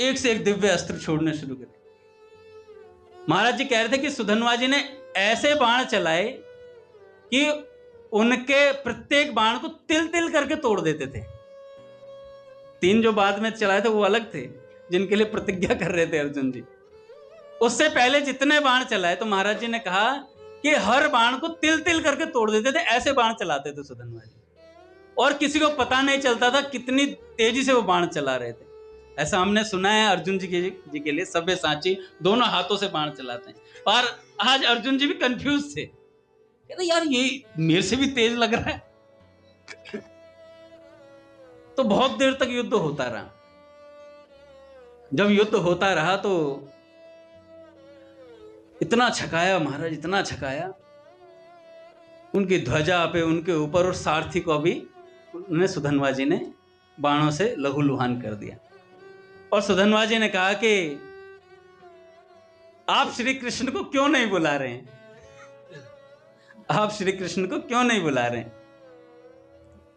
एक से एक दिव्य अस्त्र छोड़ने शुरू करे। महाराज जी कह रहे थे कि सुधनवा जी ने ऐसे बाण चलाए कि उनके प्रत्येक बाण को तिल तिल करके तोड़ देते थे। 3 जो बाद में चलाए थे वो अलग थे, जिनके लिए प्रतिज्ञा कर रहे थे अर्जुन जी। उससे पहले जितने बाण चलाए तो महाराज जी ने कहा कि हर बाण को तिल तिल करके तोड़ देते थे। ऐसे बाण चलाते थे सुधनवा जी, और किसी को पता नहीं चलता था कितनी तेजी से वो बाण चला रहे थे। ऐसा हमने सुना है अर्जुन जी के लिए सव्यसाची दोनों हाथों से बाण चलाते हैं। और आज अर्जुन जी भी कंफ्यूज थे, कहते यार ये मेरे से भी तेज लग रहा है। तो बहुत देर तक युद्ध होता रहा। जब युद्ध होता रहा तो इतना छकाया महाराज, इतना छकाया, उनकी ध्वजा पे उनके ऊपर और सारथी को भी उन्हें सुधनवा जी ने बाणों से लहूलुहान कर दिया। और सुधनवा जी ने कहा कि आप श्री कृष्ण को क्यों नहीं बुला रहे हैं, आप श्री कृष्ण को क्यों नहीं बुला रहे हैं।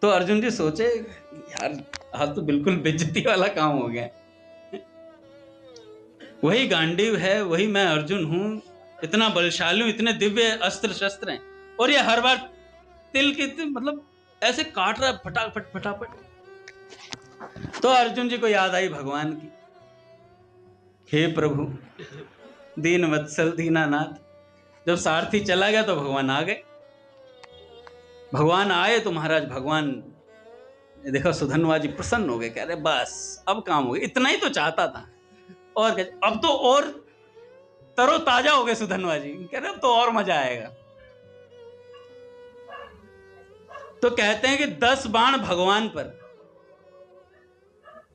तो अर्जुन जी सोचे यार आज तो बिल्कुल बेइज्जती वाला काम हो गया। वही गांडीव है, वही मैं अर्जुन हूं, इतना बलशाली हूं, इतने दिव्य अस्त्र शस्त्र हैं, और ये हर बार तिल के मतलब ऐसे काट रहा है फटाफट फटाफट। तो अर्जुन जी को याद आई भगवान की, हे प्रभु दीन वत्सल दीनानाथ। जब सारथी चला गया तो भगवान आ गए। भगवान आए तो महाराज भगवान देखो सुधनवा जी प्रसन्न हो गए, कह रहे बस अब काम हो गया, इतना ही तो चाहता था। और अब तो और तरोताजा हो गए सुधनवा जी, कह रहे अब तो और मजा आएगा। तो कहते हैं कि 10 बाण भगवान पर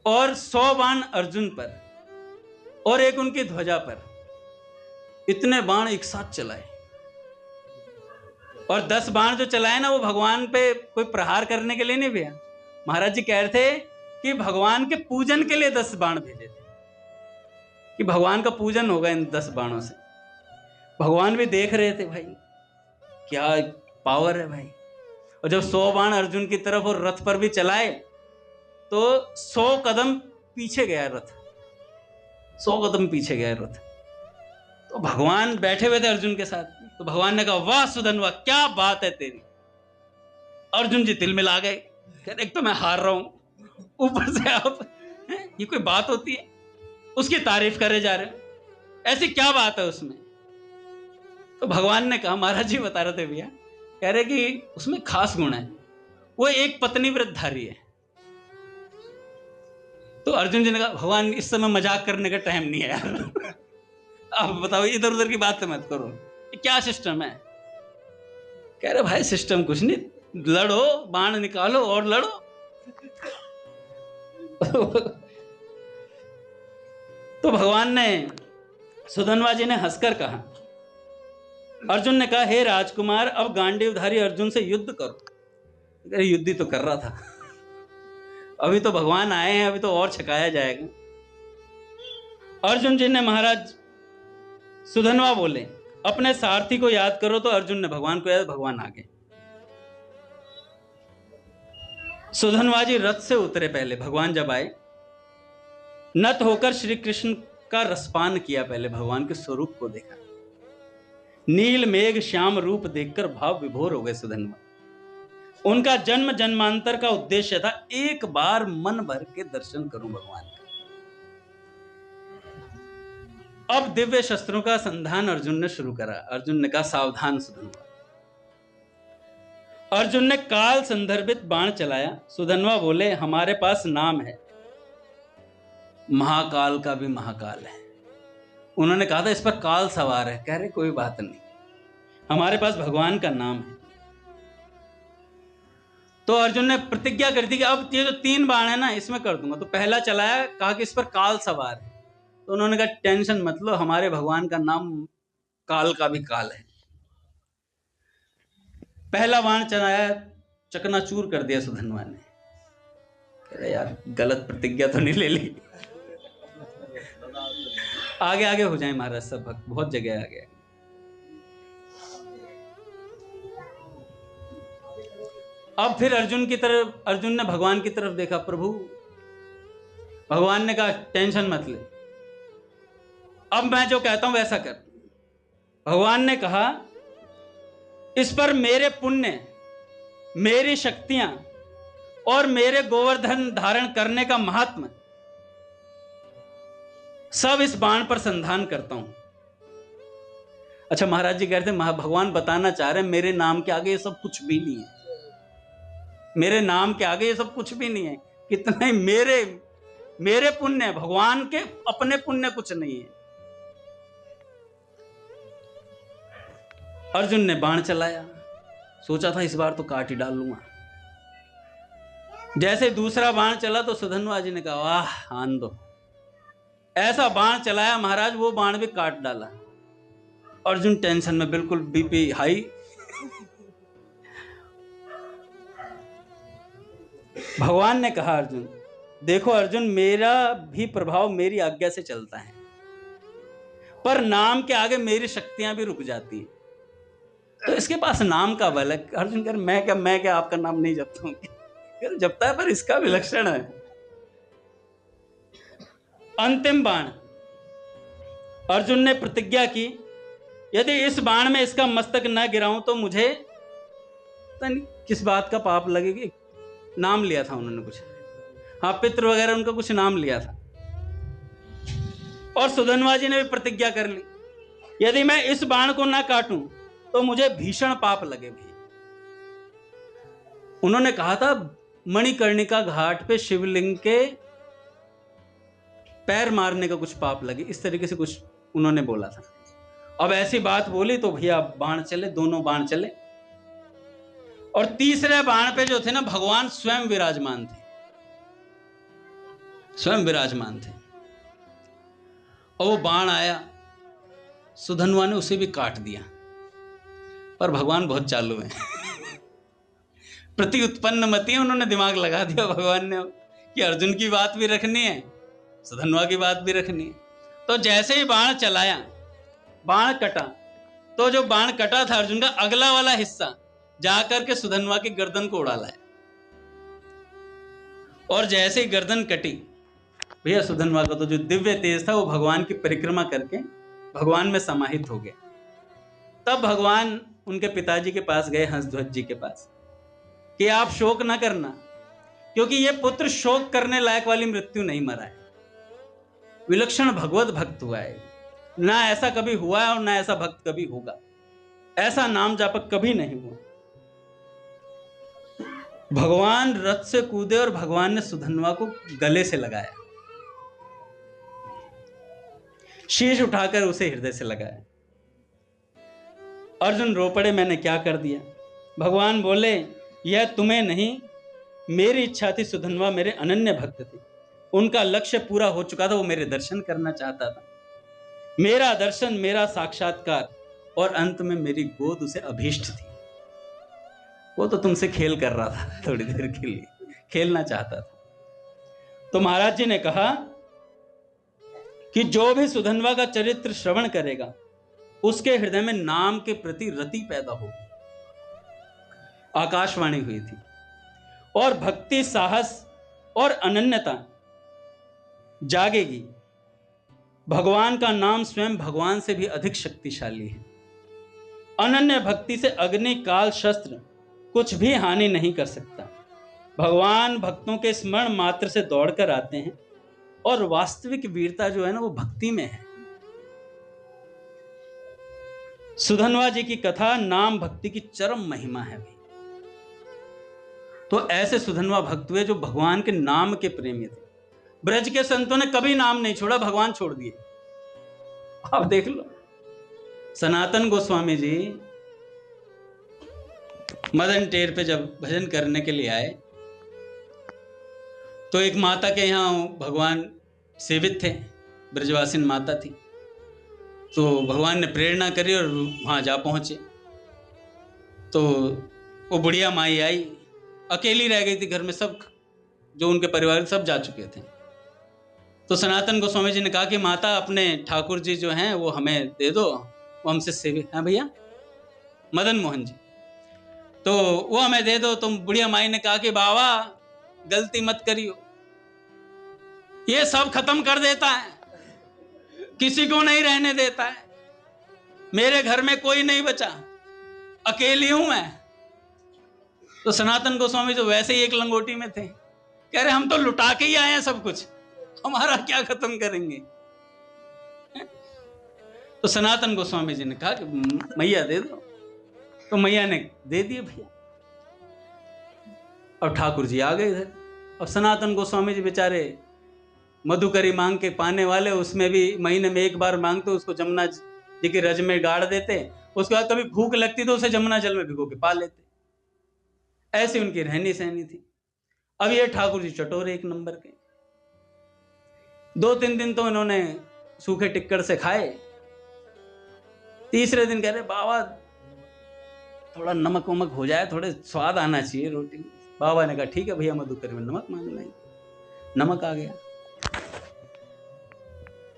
और 100 बाण अर्जुन पर और एक उनकी ध्वजा पर। इतने बाण एक साथ चलाए, और 10 बाण जो चलाए ना वो भगवान पे कोई प्रहार करने के लिए नहीं भैया। महाराज जी कह रहे थे कि भगवान के पूजन के लिए 10 बाण भेजे थे, कि भगवान का पूजन होगा इन 10 बाणों से। भगवान भी देख रहे थे भाई क्या पावर है भाई। और जब 100 बाण अर्जुन की तरफ और रथ पर भी चलाए तो 100 कदम पीछे गया रथ, 100 कदम पीछे गया रथ। तो भगवान बैठे हुए थे अर्जुन के साथ, तो भगवान ने कहा वाह सुधन्वा क्या बात है तेरी। अर्जुन जी तिल मिला गए, कह रहे एक तो मैं हार रहा हूं, ऊपर से आप ये कोई बात होती है। उसकी तारीफ करे जा रहे हो, ऐसी क्या बात है उसमें। तो भगवान ने कहा, महाराज जी बता रहे थे भैया, कह रहे कि उसमें खास गुण है, वो एक पत्नी व्रतधारी है। तो अर्जुन जी ने कहा भगवान इस समय मजाक करने का टाइम नहीं है यार, आप बताओ इधर उधर की बात मत करो, क्या सिस्टम है। कह रहे भाई सिस्टम कुछ नहीं, लड़ो, बाण निकालो और लड़ो। तो भगवान ने, सुधन्वा जी ने हंसकर कहा, अर्जुन ने कहा हे राजकुमार अब गांडीवधारी अर्जुन से युद्ध करो। युद्ध ही तो कर रहा था, अभी तो भगवान आए हैं, अभी तो और छकाया जाएगा। अर्जुन जी ने, महाराज सुधन्वा बोले अपने सारथी को याद करो। तो अर्जुन ने भगवान को याद, भगवान आ गए। सुधन्वा जी रथ से उतरे, पहले भगवान जब आए नत होकर श्री कृष्ण का रसपान किया, पहले भगवान के स्वरूप को देखा। नील मेघ श्याम रूप देखकर भाव विभोर हो गए सुधन्वा। उनका जन्म जन्मांतर का उद्देश्य था एक बार मन भर के दर्शन करूं भगवान का। अब दिव्य शस्त्रों का संधान अर्जुन ने शुरू करा। अर्जुन ने कहा सावधान सुधन्वा। अर्जुन ने काल संदर्भित बाण चलाया। सुधन्वा बोले हमारे पास नाम है, महाकाल का भी महाकाल है। उन्होंने कहा था इस पर काल सवार है, कह रहे कोई बात नहीं, हमारे पास भगवान का नाम है। तो अर्जुन ने प्रतिज्ञा कर दी कि अब ये जो 3 बाण है ना इसमें कर दूंगा। तो पहला चलाया, कहा कि इस पर काल सवार है। तो उन्होंने कहा टेंशन मत लो, हमारे भगवान का नाम काल का भी काल है। पहला बाण चलाया, चकनाचूर कर दिया सुधन्वा ने। कह रहे यार गलत प्रतिज्ञा तो नहीं ले ली, आगे आगे हो जाए महाराज, सब भक्त बहुत जगह आ गया। अब फिर अर्जुन ने भगवान की तरफ देखा। प्रभु, भगवान ने कहा टेंशन मत ले, अब मैं जो कहता हूं वैसा कर। भगवान ने कहा इस पर मेरे पुण्य, मेरी शक्तियां और मेरे गोवर्धन धारण करने का महात्मा सब इस बाण पर संधान करता हूं। अच्छा महाराज जी कहते हैं भगवान बताना चाह रहे हैं मेरे नाम के आगे ये सब कुछ भी नहीं है, मेरे नाम के आगे ये सब कुछ भी नहीं है। कितना ही मेरे पुण्य है, भगवान के अपने पुण्य कुछ नहीं है। अर्जुन ने बाण चलाया, सोचा था इस बार तो काट ही डाल लूंगा। जैसे दूसरा बाण चला तो सुधन्वा जी ने कहा वाह आन दो। ऐसा बाण चलाया महाराज, वो बाण भी काट डाला। अर्जुन टेंशन में, बिल्कुल बीपी हाई। भगवान ने कहा अर्जुन देखो अर्जुन, मेरा भी प्रभाव मेरी आज्ञा से चलता है, पर नाम के आगे मेरी शक्तियां भी रुक जाती हैं। तो इसके पास नाम का बल है। अर्जुन कह मैं क्या आपका नाम नहीं जपता हूं, जपता है पर इसका विलक्षण है। अंतिम बाण, अर्जुन ने प्रतिज्ञा की यदि इस बाण में इसका मस्तक न गिराऊं तो मुझे किस बात का पाप लगेगी। नाम लिया था उन्होंने कुछ, हाँ पितृ वगैरह उनका कुछ नाम लिया था। और सुधन्वा जी ने भी प्रतिज्ञा कर ली यदि मैं इस बाण को ना काटूं तो मुझे भीषण पाप लगे भी। उन्होंने कहा था मणिकर्णिका घाट पे शिवलिंग के पैर मारने का कुछ पाप लगे, इस तरीके से कुछ उन्होंने बोला था। अब ऐसी बात बोली तो भैया बाण चले, दोनों बाण चले। और तीसरे बाण पे जो थे ना भगवान स्वयं विराजमान थे, स्वयं विराजमान थे। और वो बाण आया, सुधन्वा ने उसे भी काट दिया। पर भगवान बहुत चालू हैं प्रति उत्पन्न मति है, उन्होंने दिमाग लगा दिया भगवान ने कि अर्जुन की बात भी रखनी है, सुधन्वा की बात भी रखनी है। तो जैसे ही बाण चलाया, बाण कटा, तो जो बाण कटा था अर्जुन का, अगला वाला हिस्सा जाकर के सुधन्वा की गर्दन को उड़ा लाया। और जैसे ही गर्दन कटी, भैया सुधन्वा का तो जो दिव्य तेज था वो भगवान की परिक्रमा करके भगवान में समाहित हो गया। तब भगवान उनके पिताजी के पास गए, हंसध्वज जी के पास, कि आप शोक ना करना, क्योंकि ये पुत्र शोक करने लायक वाली मृत्यु नहीं मरा है, विलक्षण भगवत भक्त हुआ है। ना ऐसा कभी हुआ है और ना ऐसा भक्त कभी होगा, ऐसा नाम जापक कभी नहीं हुआ। भगवान रथ से कूदे और भगवान ने सुधन्वा को गले से लगाया, शीश उठाकर उसे हृदय से लगाया। अर्जुन रो पड़े, मैंने क्या कर दिया। भगवान बोले, यह तुम्हें नहीं, मेरी इच्छा थी। सुधन्वा मेरे अनन्य भक्त थे, उनका लक्ष्य पूरा हो चुका था, वो मेरे दर्शन करना चाहता था। मेरा दर्शन, मेरा साक्षात्कार, और अंत में मेरी गोद उसे अभीष्ट थी। वो तो तुमसे खेल कर रहा था, थोड़ी देर के लिए खेलना चाहता था। तो महाराज जी ने कहा कि जो भी सुधन्वा का चरित्र श्रवण करेगा, उसके हृदय में नाम के प्रति रति पैदा होगी। आकाशवाणी हुई थी। और भक्ति, साहस और अनन्यता जागेगी। भगवान का नाम स्वयं भगवान से भी अधिक शक्तिशाली है। अनन्य भक्ति से अग्नि, काल, शस्त्र कुछ भी हानि नहीं कर सकता। भगवान भक्तों के स्मरण मात्र से दौड़कर आते हैं, और वास्तविक वीरता जो है ना, वो भक्ति में है। सुधन्वा जी की कथा नाम भक्ति की चरम महिमा है भी। तो ऐसे सुधन्वा भक्त हुए जो भगवान के नाम के प्रेमी थे। ब्रज के संतों ने कभी नाम नहीं छोड़ा, भगवान छोड़ दिए। आप देख लो, सनातन गोस्वामी जी मदन टेर पे जब भजन करने के लिए आए, तो एक माता के यहाँ भगवान सेवित थे, ब्रजवासिन माता थी। तो भगवान ने प्रेरणा करी और वहां जा पहुंचे। तो वो बुढ़िया माई आई, अकेली रह गई थी घर में, सब जो उनके परिवार सब जा चुके थे। तो सनातन गोस्वामी जी ने कहा कि माता, अपने ठाकुर जी जो हैं वो हमें दे दो, वो हमसे सेवित हैं भैया, मदन मोहन जी, तो वो हमें दे दो। तुम बुढ़िया माई ने कहा कि बाबा गलती मत करियो, ये सब खत्म कर देता है, किसी को नहीं रहने देता है, मेरे घर में कोई नहीं बचा, अकेली हूं मैं। तो सनातन गोस्वामी जो वैसे ही एक लंगोटी में थे, कह रहे हम तो लुटा के ही आए हैं सब कुछ, हमारा क्या खत्म करेंगे। तो सनातन गोस्वामी जी ने कहा कि मैया दे दो। तो मैया ने दे दिए भैया। और ठाकुर जी आ गए इधर। और सनातन गोस्वामी जी बेचारे मधुकरी मांग के पाने वाले, उसमें भी महीने में एक बार मांगते, उसको जमुना जी के रज में गाड़ देते। उसके बाद कभी भूख लगती तो उसे जमुना जल में भिगो के पा लेते। ऐसी उनकी रहनी सहनी थी। अब ये ठाकुर जी चटोरे एक नंबर के। 2-3 दिन तो इन्होंने सूखे टिक्कर से खाए। तीसरे दिन कह रहे बाबा थोड़ा नमक वमक हो जाए, थोड़े स्वाद आना चाहिए रोटी में। बाबा ने कहा ठीक है भैया, मधुकरी में नमक मांग लेंगे। नमक आ गया।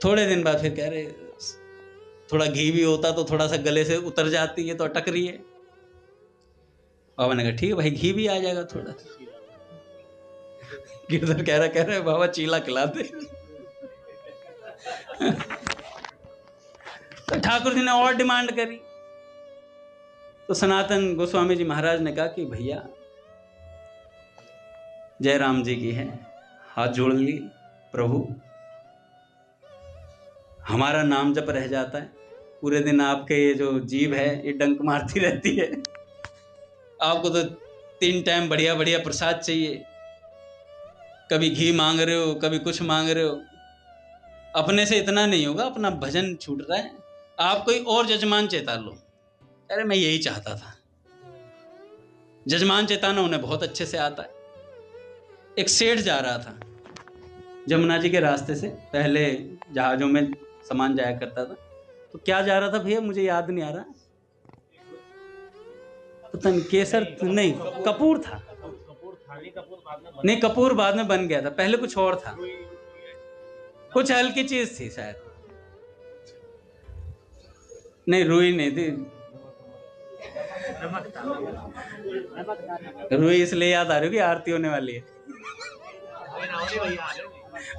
थोड़े दिन बाद फिर कह रहे थोड़ा घी भी होता तो थोड़ा सा गले से उतर जाती है, तो अटक रही है। बाबा ने कहा ठीक है भाई, घी भी आ जाएगा थोड़ा। गिरधर कह रहे बाबा चीला खिला दे। तो ठाकुर जी ने और डिमांड करी। तो सनातन गोस्वामी जी महाराज ने कहा कि भैया जयराम जी की है, हाथ जोड़ ली, प्रभु हमारा नाम जप रह जाता है, पूरे दिन आपके ये जो जीभ है ये डंक मारती रहती है। आपको तो 3 टाइम बढ़िया बढ़िया प्रसाद चाहिए, कभी घी मांग रहे हो, कभी कुछ मांग रहे हो। अपने से इतना नहीं होगा, अपना भजन छूट रहा है, आप कोई और जजमान चेता लो। अरे मैं यही चाहता था। जजमान चेताना उन्हें बहुत अच्छे से आता है। एक सेठ जा रहा था जमुना जी के रास्ते से, पहले जहाजों में सामान जाया करता था, तो क्या जा रहा था भैया, मुझे याद नहीं आ रहा। पता नहीं, केसर नहीं, कपूर था। नहीं, कपूर बाद में बन गया था, पहले कुछ और था, कुछ हल्की चीज थी शायद। नहीं, रुई नहीं थी। रुई इसलिए याद आ रही है कि आरती होने वाली है।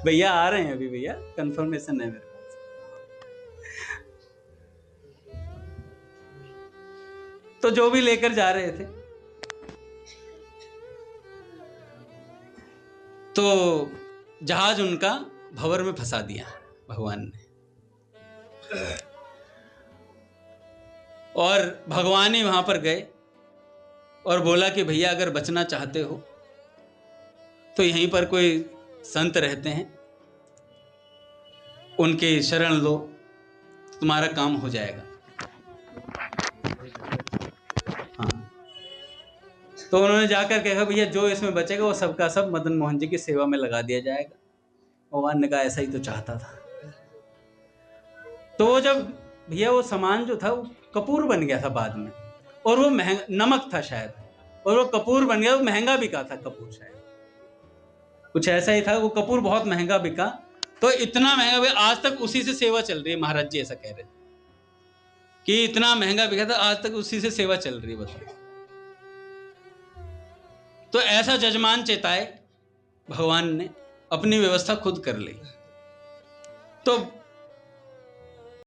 भैया आ रहे हैं अभी, भैया कंफर्मेशन है मेरे पास। तो जो भी लेकर जा रहे थे, तो जहाज उनका भंवर में फंसा दिया भगवान ने। और भगवान ही वहां पर गए और बोला कि भैया अगर बचना चाहते हो तो यहीं पर कोई संत रहते हैं, उनके शरण लो, तुम्हारा काम हो जाएगा। हाँ, तो उन्होंने जाकर कहा भैया जो इसमें बचेगा वो सबका सब मदन मोहन जी की सेवा में लगा दिया जाएगा। भगवान ने कहा ऐसा ही तो चाहता था। तो वो जब भैया वो सामान जो था वो कपूर बन गया था बाद में, और वो महंगा, नमक था शायद, और वो कपूर बन गया, वो महंगा बिका था कपूर, शायद कुछ ऐसा ही था। वो कपूर बहुत महंगा बिका, तो इतना महंगा बिका, आज तक उसी से सेवा चल रही है। महाराज जी ऐसा कह रहे कि इतना महंगा बिका था, आज तक उसी से सेवा चल रही है, बताओ। तो ऐसा जजमान चेताए भगवान ने, अपनी व्यवस्था खुद कर ली। तो